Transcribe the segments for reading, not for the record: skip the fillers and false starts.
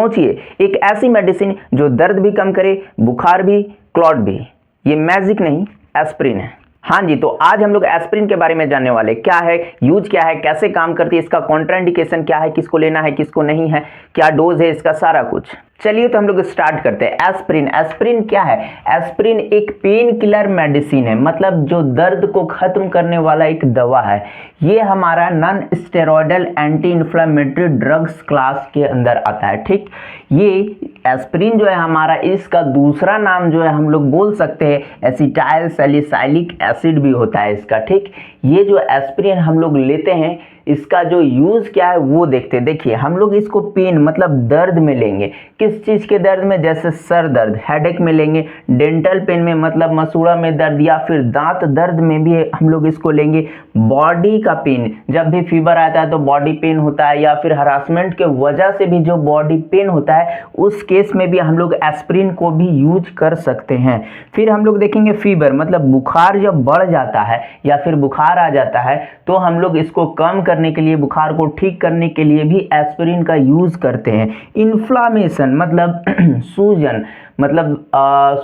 सोचिए, एक ऐसी मेडिसिन जो दर्द भी कम करे, बुखार भी, क्लॉट भी। ये मैजिक नहीं, एस्प्रिन है। हाँ जी, तो आज हम लोग एस्प्रिन के बारे में जानने वाले, क्या है, यूज क्या है, कैसे काम करती है, इसका कॉन्ट्राइंडिकेशन क्या है, किसको लेना है किसको नहीं है, क्या डोज है इसका, सारा कुछ। चलिए तो हम लोग स्टार्ट करते हैं। एस्प्रिन, एस्प्रिन क्या है? एस्प्रिन एक पेन किलर मेडिसिन है, मतलब जो दर्द को खत्म करने वाला एक दवा है। ये हमारा non steroidal anti inflammatory drugs class के अंदर आता है। ठीक, ये एस्प्रिन जो है हमारा, इसका दूसरा नाम जो है हम लोग बोल सकते हैं एसिटाइल सैलिसाइलिक एसिड भी होता है इसका। ठीक, ये जो एस्प्रिन हम लोग लेते हैं, इसका जो यूज क्या है वो देखते हैं। देखिए, हम लोग इसको पेन मतलब दर्द में लेंगे। किस चीज के दर्द में? जैसे सर दर्द, हेडेक में लेंगे, डेंटल पेन में मतलब मसूड़ा में दर्द, या फिर दांत दर्द में भी हम लोग इसको लेंगे। बॉडी का पेन, जब भी फीवर आता है तो बॉडी पेन होता है, या फिर हरासमेंट के वजह से भी जो बॉडी पेन होता है, उस केस में भी हम लोग एस्प्रिन को भी यूज कर सकते हैं। फिर हम लोग देखेंगे फीवर, मतलब बुखार जब बढ़ जाता है या फिर बुखार आ जाता है, तो हम लोग इसको कम करने के लिए, बुखार को ठीक करने के लिए भी एस्प्रिन का यूज करते हैं। इन्फ्लामेशन मतलब सूजन, मतलब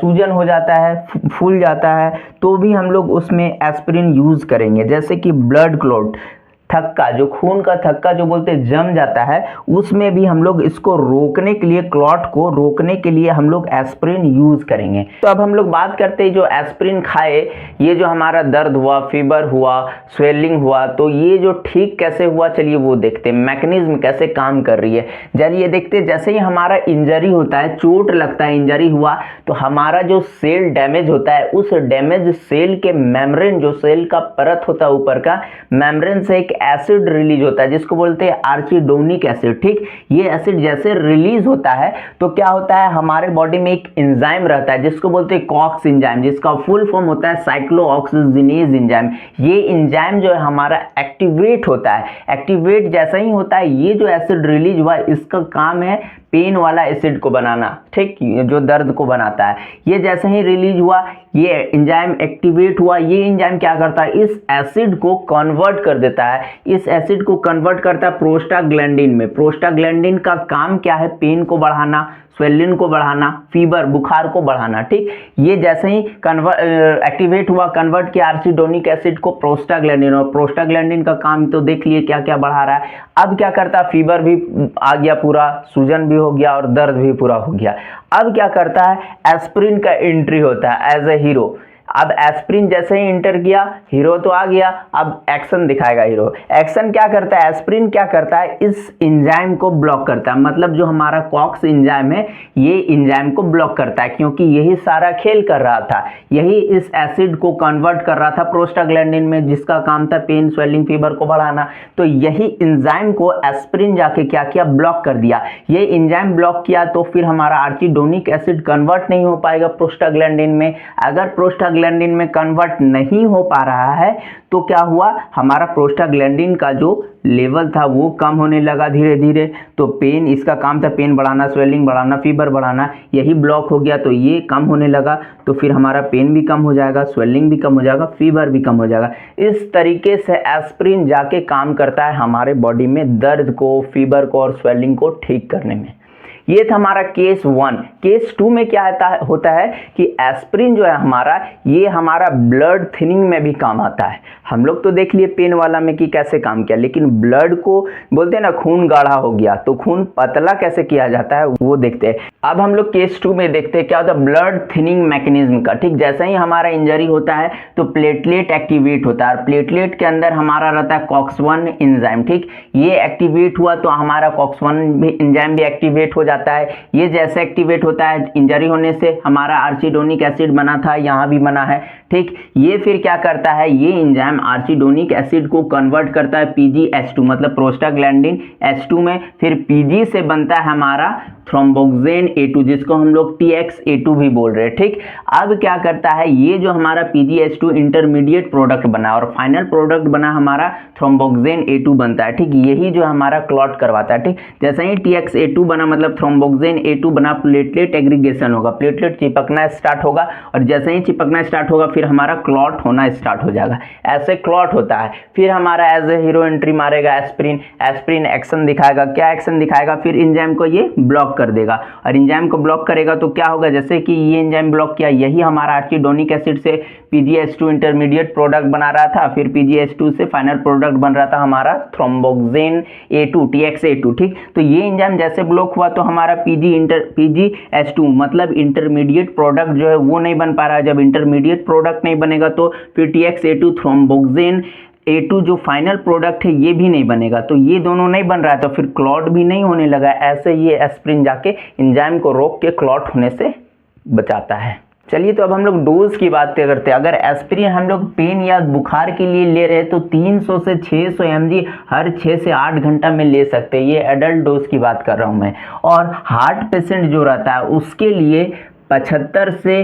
सूजन हो जाता है, फूल जाता है, तो भी हम लोग उसमें एस्प्रिन यूज करेंगे। जैसे कि ब्लड क्लॉट, थक्का, जो खून का थक्का जो बोलते हैं जम जाता है, उसमें भी हम लोग इसको रोकने के लिए, क्लॉट को रोकने के लिए हम लोग एस्प्रिन यूज करेंगे। तो अब हम लोग बात करते हैं, जो एस्प्रिन खाए, ये जो हमारा दर्द हुआ, फीवर हुआ, स्वेलिंग हुआ, तो ये जो ठीक कैसे हुआ, चलिए वो देखते हैं, मैकेनिज्म कैसे काम कर रही है। चलिए देखते हैं, जैसे ही हमारा इंजरी होता है, चोट लगता है, इंजरी हुआ, तो हमारा जो सेल डैमेज होता है, उस डैमेज सेल के मेम्ब्रेन, जो सेल का परत होता है ऊपर का, मेम्ब्रेन से एक एसिड रिलीज होता है जिसको बोलते हैं आर्चिडोनिक एसिड। ठीक, ये एसिड जैसे रिलीज होता है तो क्या होता है, हमारे बॉडी में एक एंजाइम रहता है जिसको बोलते हैं कॉक्स एंजाइम, जिसका फुल फॉर्म होता है साइक्लोऑक्सीजिनेज एंजाइम। ये एंजाइम जो है हमारा एक्टिवेट होता है। एक्टिवेट जैसा ही होता है, ये जो एसिड रिलीज हुआ, इसका काम है पेन वाला एसिड को बनाना। ठीक, जो दर्द को बनाता है, ये जैसे ही रिलीज हुआ, ये एंजाइम एक्टिवेट हुआ, ये एंजाइम क्या करता है, इस एसिड को कन्वर्ट कर देता है। इस एसिड को कन्वर्ट करता है प्रोस्टाग्लैंडिन में। प्रोस्टाग्लैंडिन का काम क्या है, पेन को बढ़ाना, स्वेलिन को बढ़ाना, फीवर, बुखार को बढ़ाना। ठीक, ये जैसे ही एक्टिवेट हुआ, कन्वर्ट किया आर्चिडोनिक एसिड को प्रोस्टाग्लैंडिन, और प्रोस्टाग्लैंडिन का काम तो देख लिए क्या क्या बढ़ा रहा है। अब क्या करता है, फीवर भी आ गया पूरा, सूजन भी हो गया और दर्द भी पूरा हो गया। अब क्या करता है, एस्प्रिन का एंट्री होता है एज ए हीरो। अब एस्प्रिन जैसे ही इंटर किया, हीरो तो आ गया, अब एक्शन दिखाएगा हीरो। एक्शन क्या करता है, एस्प्रिन क्या करता है, इस एंजाइम को ब्लॉक करता है। मतलब जो हमारा कॉक्स एंजाइम है, ये एंजाइम को ब्लॉक करता है, क्योंकि यही सारा खेल कर रहा था, यही इस एसिड को कन्वर्ट कर रहा था प्रोस्टाग्लैंडिन में, जिसका काम था पेन, स्वेलिंग, फीवर को बढ़ाना। तो यही एंजाइम को एस्प्रिन जाके क्या किया, ब्लॉक कर दिया। ये एंजाइम ब्लॉक किया तो फिर हमारा आर्चिडोनिक एसिड कन्वर्ट नहीं हो पाएगा प्रोस्टाग्लैंडिन में। अगर प्रोस्टाग्लैंडिन में कन्वर्ट नहीं हो पा रहा है तो क्या हुआ, हमारा प्रोस्टाग्लैंडिन का जो लेवल था वो कम होने लगा धीरे धीरे। तो पेन, इसका काम था पेन बढ़ाना, स्वेलिंग बढ़ाना, फीवर बढ़ाना, यही ब्लॉक हो गया तो ये कम होने लगा। तो फिर हमारा पेन भी कम हो जाएगा, स्वेलिंग भी कम हो जाएगा, फीवर भी कम हो जाएगा। इस तरीके से एस्प्रिन जाके काम करता है हमारे बॉडी में दर्द को, फीवर को और स्वेलिंग को ठीक करने में। ये था हमारा केस 1। केस 2 में क्या होता है कि एस्प्रिन जो है हमारा, ये हमारा ब्लड थिनिंग में भी काम आता है। हम लोग तो देख लिए पेन वाला में कि कैसे काम किया, लेकिन ब्लड को बोलते हैं ना, खून गाढ़ा हो गया तो खून पतला कैसे किया जाता है वो देखते हैं। अब हम लोग केस 2 में देखते हैं क्या होता है ब्लड थिनिंग मैकेनिज्म का। ठीक, जैसे ही हमारा इंजरी होता है तो प्लेटलेट एक्टिवेट होता है, और प्लेटलेट के अंदर हमारा रहता है कॉक्स-1 एंजाइम। ठीक, ये एक्टिवेट हुआ तो हमारा कॉक्स-1 एंजाइम भी एक्टिवेट हो जाता है। ये जैसे एक्टिवेट होता है, इंजरी होने से हमारा आर्चिडोनिक एसिड बना था, यहाँ भी बना है। ठीक, ये फिर क्या करता है, ये एंजाइम आर्चिडोनिक एसिड को कन्वर्ट करता है PgH2 मतलब प्रोस्टाग्लैंडिन H2 में। फिर Pg से बनता है हमारा थ्रोम्बोक्सेन A2, जिसको हम लोग TXA2 भी बोल रहे हैं। ठीक, अब क्या करता है, ये जो हमारा PgH2 इंटरमीडिएट प्रोडक्ट बना और फाइनल प्रोडक्ट बना हमारा थ्रोम्बोक्सेन A2 बनता है। ठीक, यही जो हमारा क्लॉट करवाता है। ठीक, जैसे ही TXA2 बना मतलब थ्रोम्बोक्सेन A2 बना, प्लेटलेट एग्रीगेशन होगा, प्लेटलेट चिपकना स्टार्ट होगा, और जैसे ही चिपकना स्टार्ट होगा फिर हमारा क्लॉट होना स्टार्ट हो जाएगा। ऐसे क्लॉट होता है। फिर हमारा एज ए हीरो एंट्री मारेगा एस्प्रिन। एस्प्रिन एक्शन दिखाएगा, क्या एक्शन दिखाएगा, फिर एंजाइम को ये ब्लॉक ब्लॉक कर देगा। और एंजाइम को ब्लॉक करेगा तो क्या होगा, जैसे कि ये एंजाइम ब्लॉक किया, यही हमारा आर्चिडोनिक एसिड से PgH2 इंटरमीडिएट प्रोडक्ट बना रहा था, फिर PgH2 से फाइनल प्रोडक्ट बन रहा था हमारा थ्रोम्बोक्सेन A2 TXA2। ठीक, तो ये एंजाइम जैसे ब्लॉक हुआ तो हमारा PgH2 मतलब इंटरमीडिएट प्रोडक्ट जो है वो नहीं बन पा रहा है। जब इंटरमीडिएट प्रोडक्ट नहीं बनेगा तो फिर TXA2 थ्रोम्बोक्सेन A2 जो फाइनल प्रोडक्ट है ये भी नहीं बनेगा। तो ये दोनों नहीं बन रहा है तो फिर क्लॉट भी नहीं होने लगा। ऐसे ये एस्प्रिन जाके एंजाइम को रोक के क्लॉट होने से बचाता है। चलिए, तो अब हम लोग डोज की बात करते हैं। अगर एस्प्रिन हम लोग पेन या बुखार के लिए ले रहे हैं तो 300 से 600 mg हर 6 से 8 घंटा में ले सकते हैं। ये एडल्ट डोज की बात कर रहा हूँ मैं। और हार्ट पेशेंट जो रहता है उसके लिए 75 से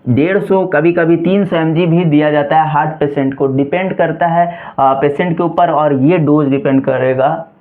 150 कभी कभी 300 mg भी दिया जाता है। हार्ट पेशेंट को डिपेंड करता है पेशेंट के ऊपर, और ये डोज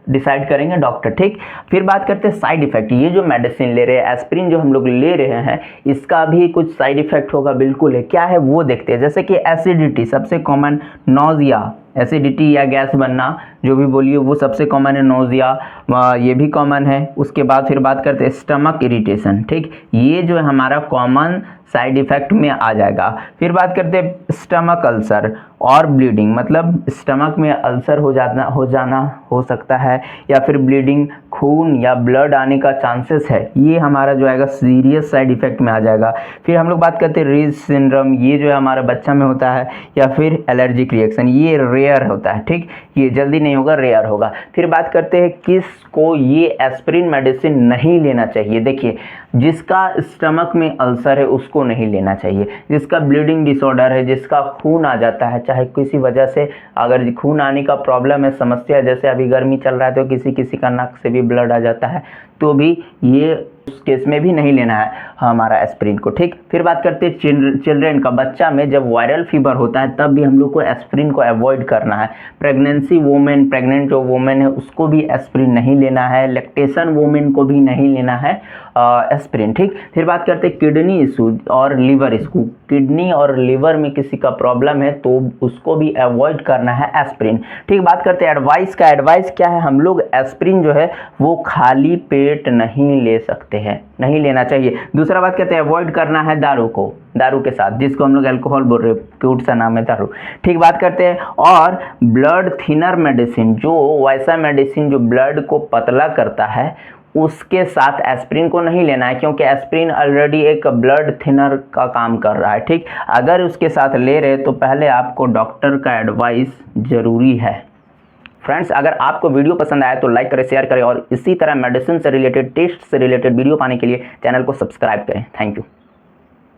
डिसाइड करेंगे डॉक्टर। ठीक, फिर बात करते हैं साइड इफेक्ट। ये जो मेडिसिन ले रहे हैं, एस्प्रिन जो हम लोग ले रहे हैं, इसका भी कुछ साइड इफेक्ट होगा, बिल्कुल है। क्या है वो देखते हैं। जैसे कि एसिडिटी सबसे कॉमन, नोजिया, एसिडिटी या गैस बनना जो भी बोलिए वो सबसे कॉमन है। नोजिया ये भी कॉमन है। उसके बाद फिर बात करते हैं स्टमक इरिटेशन। ठीक, ये जो है हमारा कॉमन साइड इफेक्ट में आ जाएगा। फिर बात करते हैं स्टमक अल्सर और ब्लीडिंग, मतलब स्टमक में अल्सर हो सकता है या फिर ब्लीडिंग, खून या ब्लड आने का चांसेस है। ये हमारा जो आएगा सीरियस साइड इफेक्ट में आ जाएगा। फिर हम लोग बात करते हैं रिज सिंड्रोम, ये जो है हमारा बच्चा में होता है। या फिर एलर्जिक रिएक्शन, ये रेयर होता है। ठीक, ये जल्दी नहीं होगा, रेयर होगा। फिर बात करते हैं किसको ये एस्प्रिन मेडिसिन नहीं लेना चाहिए। देखिए, जिसका स्टमक में अल्सर है उसको नहीं लेना चाहिए, जिसका ब्लीडिंग डिसऑर्डर है, जिसका खून आ जाता है, चाहे किसी वजह से अगर खून आने का प्रॉब्लम है, समस्या, जैसे अभी गर्मी चल रहा है तो किसी का नाक से भी ब्लड आ जाता है, तो भी ये उस केस में भी नहीं लेना है हमारा एस्प्रिन को। ठीक, फिर बात करते हैं चिल्ड्रेन का, बच्चा में जब वायरल फीवर होता है तब भी हम लोग को एस्प्रिन को अवॉइड करना है। प्रेगनेंसी वुमेन, प्रेग्नेंट जो वुमेन है उसको भी एस्प्रिन नहीं लेना है। लैक्टेशन वुमेन को भी नहीं लेना है एस्प्रिन। ठीक, फिर बात करते हैं किडनी इशू और लिवर इशू। किडनी और लिवर में किसी का प्रॉब्लम है तो उसको भी अवॉइड करना है एस्प्रिन। ठीक, बात करते हैं एडवाइस का। एडवाइस क्या है, हम लोग एस्प्रिन जो है वो खाली पेट नहीं ले सकते हैं, नहीं लेना चाहिए। दूसरा बात करते हैं अवॉइड करना है दारू के साथ, जिसको हम लोग अल्कोहल बोल रहे हैं, क्यूट सा नाम है दारू। ठीक, बात करते हैं और ब्लड थिनर मेडिसिन, जो वैसा मेडिसिन जो ब्लड को पतला करता है उसके साथ एस्प्रिन को नहीं लेना है, क्योंकि एस्प्रिन ऑलरेडी एक ब्लड थिनर का काम कर रहा है। ठीक, अगर उसके साथ ले रहे तो पहले आपको डॉक्टर का एडवाइस जरूरी है। फ्रेंड्स, अगर आपको वीडियो पसंद आया तो लाइक करें, शेयर करें, और इसी तरह मेडिसिन से रिलेटेड, टेस्ट से रिलेटेड वीडियो पाने के लिए चैनल को सब्सक्राइब करें। Thank you.